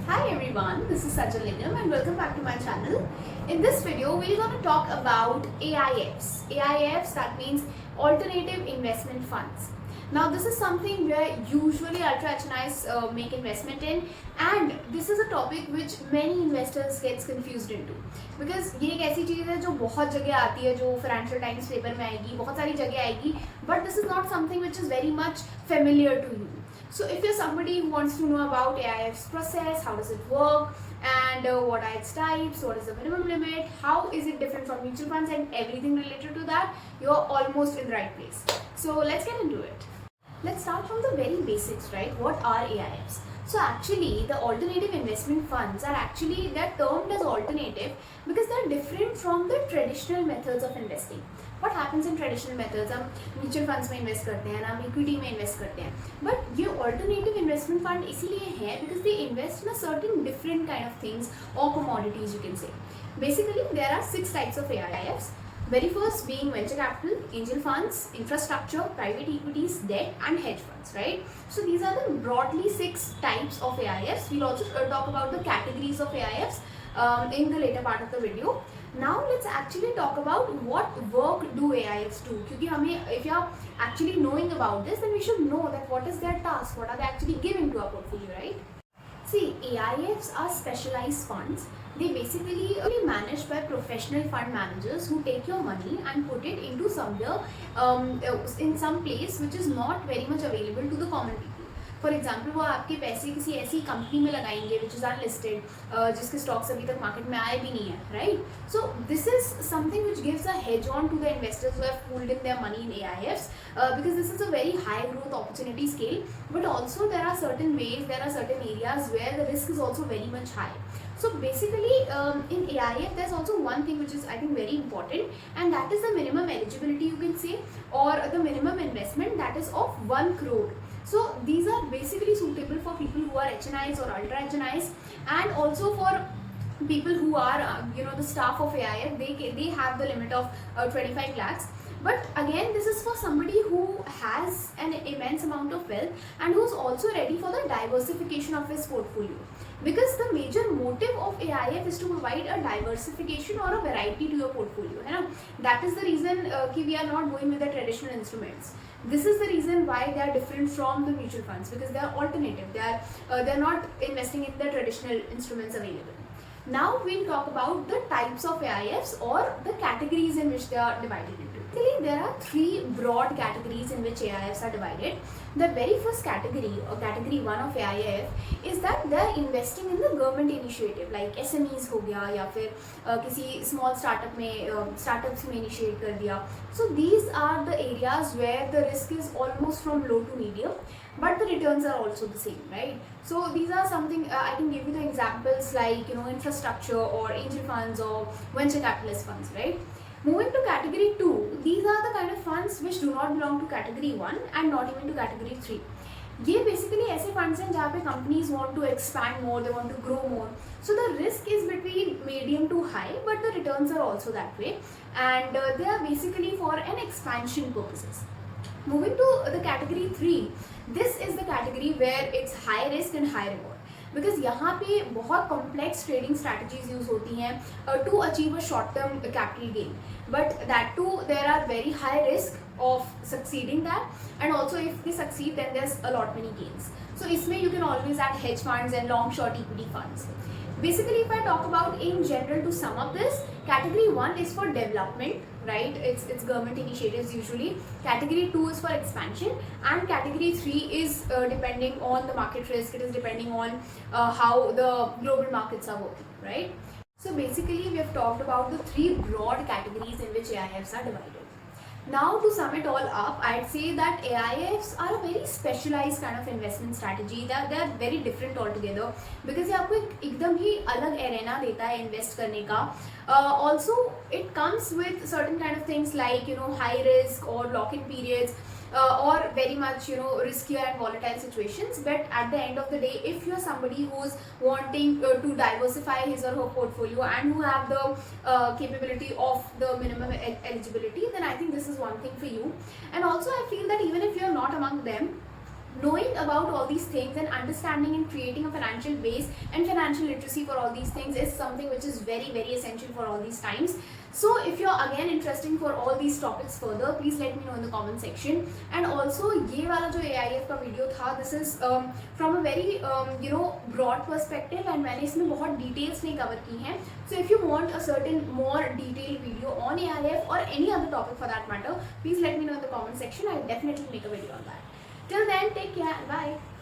Hi everyone, this is Sajal Lingam and welcome back to my channel. In this video, we're going to talk about AIFs. AIFs, that means Alternative Investment Funds. Now this is something where usually ultra HNIs make investment in, and this is a topic which many investors gets confused into. Because ये एक ऐसी चीज़ है जो बहुत जगह आती है, जो Financial Times पेपर में आएगी, बहुत सारी जगह आएगी, but this is not something which is very much familiar to you. So if you're somebody who wants to know about AIF's process, how does it work, and what are its types, what is the minimum limit, how is it different from mutual funds and everything related to that, you're almost in the right place. So let's get into it. Let's start from the very basics, right? What are AIFs? So actually, the alternative investment funds are they're termed as alternative because they're different from the traditional methods of investing. What happens in traditional methods? हम mutual funds में invest करते हैं, हम equity में invest करते हैं, but ये alternative investment fund इसीलिए है because they invest in certain different kind of things और commodities you can say. Basically, there are 6 types of AIFs. Very first being venture capital, angel funds, infrastructure, private equities, debt and hedge funds, right? So these are the broadly 6 types of AIFs. We'll also talk about the categories of AIFs in the later part of the video. Now let's actually talk about what work do AIFs do. क्योंकि हमें, if you are actually knowing about this, then we should know that what is their task, what are they actually giving to our portfolio, right? See, AIFs are specialized funds. They basically managed by professional fund managers who take your money and put it into somewhere in some place which is not very much available to the common people. For example वो आपके पैसे किसी ऐसी company में लगाएंगे which is unlisted, जिसके stocks अभी तक मार्केट में आए भी नहीं है, right? So this is something which gives a hedge on to the investors who have pulled in their money in AIFs because this is a very high growth opportunity scale, but also there are certain ways, there are certain areas where the risk is also very much high. So basically in AIF there's also one thing which is I think very important, and that is the minimum eligibility you can say, or the minimum investment that is of 1 crore. So these are basically suitable for people who are HNIs or ultra HNIs, and also for people who are the staff of AIF. They have the limit of 25 lakhs. But again, this is for somebody who has an immense amount of wealth and who's also ready for the diversification of his portfolio. Because the major motive of AIF is to provide a diversification or a variety to your portfolio. है ना? That is the reason कि we are not going with the traditional instruments. This is the reason why they are different from the mutual funds, because they are alternative. They are not investing in the traditional instruments available. Now we'll talk about the types of AIFs or the categories in which they are divided into. Basically, there are 3 broad categories in which AIFs are divided. The very first category, or category 1 of AIF, is that they are investing in the government initiative like SMEs हो गया, या फिर किसी small startup में startups में initiate कर दिया. So these are the areas where the risk is almost from low to medium, but the returns are also the same, right? So these are something I can give you the examples like infrastructure or angel funds or venture capitalist funds, right? Moving to category 2, these are the kind of funds which do not belong to category 1 and not even to category 3. ये basically ऐसे funds हैं जहाँ पे companies want to expand more, they want to grow more. So the risk is between medium to high, but the returns are also that way, and they are basically for an expansion purposes. Moving to the category 3, this is the category where it's high risk and high reward. Because यहाँ पे बहुत complex trading strategies use होती हैं to achieve a short term capital gain, but that too there are very high risk of succeeding that, and also if they succeed then there is a lot many gains. So इसमें you can always add hedge funds and long short equity funds. Basically, if I talk about in general to sum up this, category 1 is for development, right? It's government initiatives usually. Category 2 is for expansion, and category 3 is depending on the market risk. It is depending on how the global markets are working, right? So basically, we have talked about the 3 broad categories in which AIFs are divided. Now to sum it all up, I'd say that AIFs are a very specialized kind of investment strategy. They are very different altogether because ये आपको एकदम ही अलग arena देता है invest करने का. Also, it comes with certain kind of things like high risk or lock-in periods. Or very much riskier and volatile situations, but at the end of the day, if you're somebody who's wanting to diversify his or her portfolio and who have the capability of the minimum eligibility, then I think this is one thing for you. And also I feel that even if you're not among them, knowing about all these things and understanding and creating a financial base and financial literacy for all these things is something which is very very essential for all these times. So if you're again interested for all these topics further, please let me know in the comment section. And also ये वाला जो AIF का video था, this is from a very broad perspective and मैंने इसमें बहुत details नहीं cover की हैं. So if you want a certain more detailed video on AIF or any other topic for that matter, please let me know in the comment section. I'll definitely make a video on that. Till then, take care and bye.